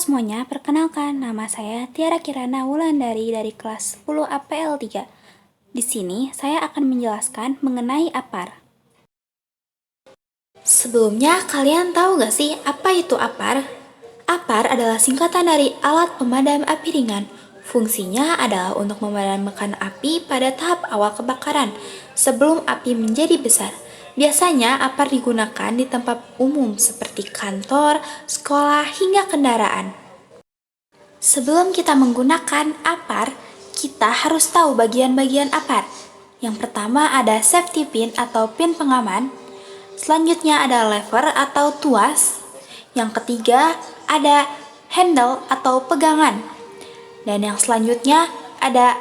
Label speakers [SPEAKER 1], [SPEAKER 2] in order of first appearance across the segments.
[SPEAKER 1] semuanya, perkenalkan nama saya Tiara Kirana Wulandari dari kelas 10 APL 3. Di sini saya akan menjelaskan mengenai APAR. Sebelumnya, kalian tahu gak sih apa itu APAR? APAR adalah singkatan dari alat pemadam api ringan. Fungsinya adalah untuk memadamkan api pada tahap awal kebakaran sebelum api menjadi besar. Biasanya APAR digunakan di tempat umum seperti kantor, sekolah, hingga kendaraan. Sebelum kita menggunakan APAR, kita harus tahu bagian-bagian APAR. Yang pertama ada safety pin atau pin pengaman. Selanjutnya ada lever atau tuas. Yang ketiga ada handle atau pegangan. Dan yang selanjutnya ada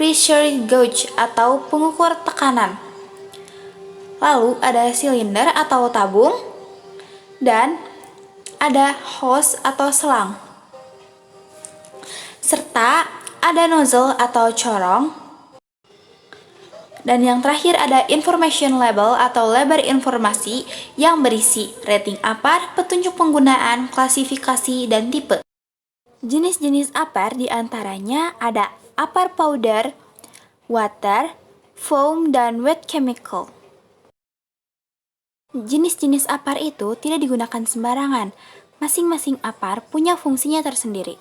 [SPEAKER 1] pressure gauge atau pengukur tekanan. Lalu ada silinder atau tabung. Dan ada hose atau selang. Serta ada nozzle atau corong. Dan yang terakhir ada information label atau lebar informasi yang berisi rating APAR, petunjuk penggunaan, klasifikasi, dan tipe. Jenis-jenis APAR diantaranya ada APAR powder, water, foam, dan wet chemical. Jenis-jenis APAR itu tidak digunakan sembarangan. Masing-masing APAR punya fungsinya tersendiri.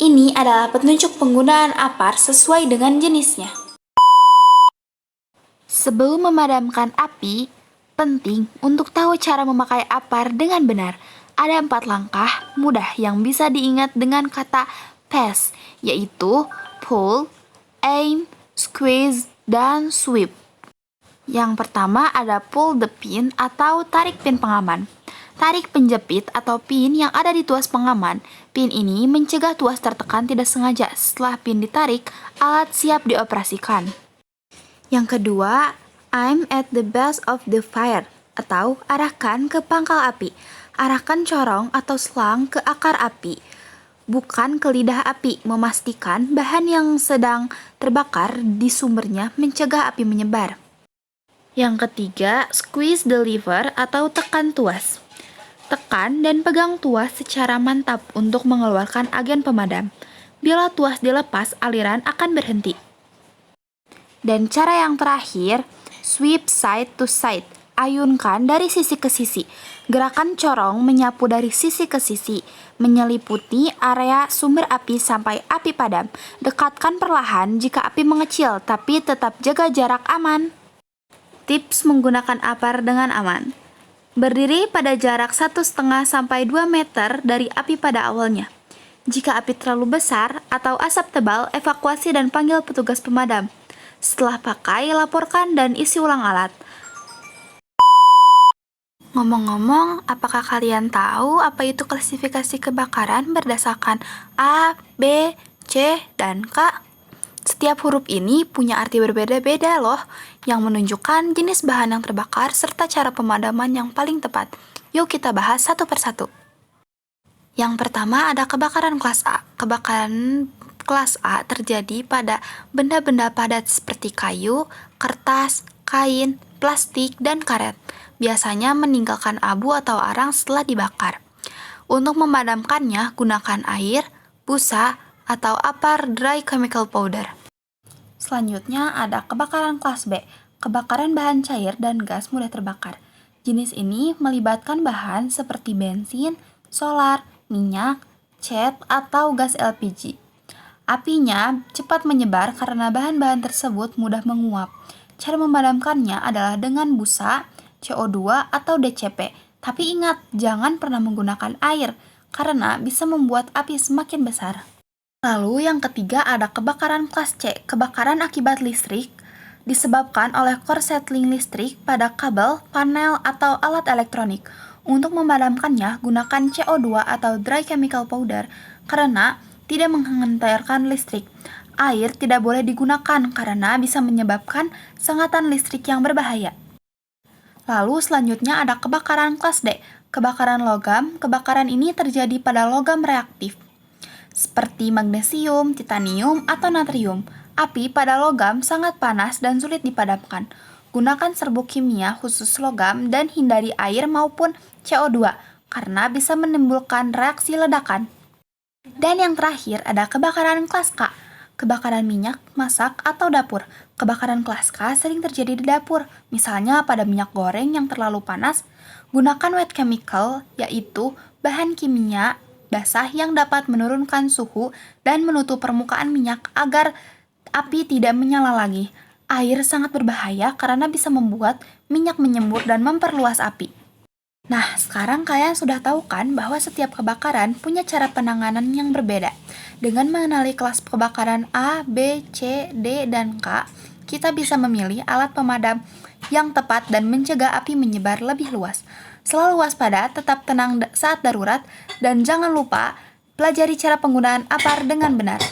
[SPEAKER 1] Ini adalah petunjuk penggunaan APAR sesuai dengan jenisnya. Sebelum memadamkan api, penting untuk tahu cara memakai APAR dengan benar. Ada 4 langkah mudah yang bisa diingat dengan kata PASS, yaitu pull, aim, squeeze, dan sweep. Yang pertama ada pull the pin atau tarik pin pengaman. Tarik penjepit atau pin yang ada di tuas pengaman. Pin ini mencegah tuas tertekan tidak sengaja. Setelah pin ditarik, alat siap dioperasikan. Yang kedua, aim at the base of the fire atau arahkan ke pangkal api. Arahkan corong atau selang ke akar api, bukan ke lidah api. Memastikan bahan yang sedang terbakar di sumbernya mencegah api menyebar. Yang ketiga, squeeze the lever atau tekan tuas. Tekan dan pegang tuas secara mantap untuk mengeluarkan agen pemadam. Bila tuas dilepas, aliran akan berhenti. Dan cara yang terakhir, sweep side to side. Ayunkan dari sisi ke sisi. Gerakan corong menyapu dari sisi ke sisi, menyeliputi area sumber api sampai api padam. Dekatkan perlahan jika api mengecil, tapi tetap jaga jarak aman. Tips menggunakan APAR dengan aman. Berdiri pada jarak 1,5 sampai 2 meter dari api pada awalnya. Jika api terlalu besar atau asap tebal, evakuasi dan panggil petugas pemadam. Setelah pakai, laporkan dan isi ulang alat. Ngomong-ngomong, apakah kalian tahu apa itu klasifikasi kebakaran berdasarkan A, B, C, dan K? Setiap huruf ini punya arti berbeda-beda loh, yang menunjukkan jenis bahan yang terbakar serta cara pemadaman yang paling tepat. Yuk kita bahas satu persatu. Yang pertama ada kebakaran kelas A. Kebakaran kelas A terjadi pada benda-benda padat seperti kayu, kertas, kain, plastik, dan karet. Biasanya meninggalkan abu atau arang setelah dibakar. Untuk memadamkannya, gunakan air, busa, atau APAR dry chemical powder. Selanjutnya ada kebakaran kelas B. Kebakaran bahan cair dan gas mudah terbakar. Jenis ini melibatkan bahan seperti bensin, solar, minyak, cat, atau gas LPG. Apinya cepat menyebar karena bahan-bahan tersebut mudah menguap. Cara memadamkannya adalah dengan busa, CO2, atau DCP. Tapi ingat, jangan pernah menggunakan air, karena bisa membuat api semakin besar. Lalu yang ketiga ada kebakaran kelas C. Kebakaran akibat listrik disebabkan oleh korsleting listrik pada kabel, panel, atau alat elektronik. Untuk memadamkannya, gunakan CO2 atau dry chemical powder karena tidak menghantarkan listrik. Air tidak boleh digunakan karena bisa menyebabkan sengatan listrik yang berbahaya. Lalu selanjutnya ada kebakaran kelas D. Kebakaran logam. Kebakaran ini terjadi pada logam reaktif seperti magnesium, titanium, atau natrium. Api pada logam sangat panas dan sulit dipadamkan. Gunakan serbuk kimia khusus logam dan hindari air maupun CO2 karena bisa menimbulkan reaksi ledakan. Dan yang terakhir ada kebakaran kelas K. Kebakaran minyak, masak, atau dapur. Kebakaran kelas K sering terjadi di dapur, misalnya pada minyak goreng yang terlalu panas. Gunakan wet chemical, yaitu bahan kimia basah yang dapat menurunkan suhu dan menutup permukaan minyak agar api tidak menyala lagi. Air sangat berbahaya karena bisa membuat minyak menyembur dan memperluas api. Nah, sekarang kalian sudah tahu kan bahwa setiap kebakaran punya cara penanganan yang berbeda. Dengan mengenali kelas kebakaran A, B, C, D, dan K, kita bisa memilih alat pemadam yang tepat dan mencegah api menyebar lebih luas. Selalu waspada, tetap tenang saat darurat, dan jangan lupa pelajari cara penggunaan APAR dengan benar.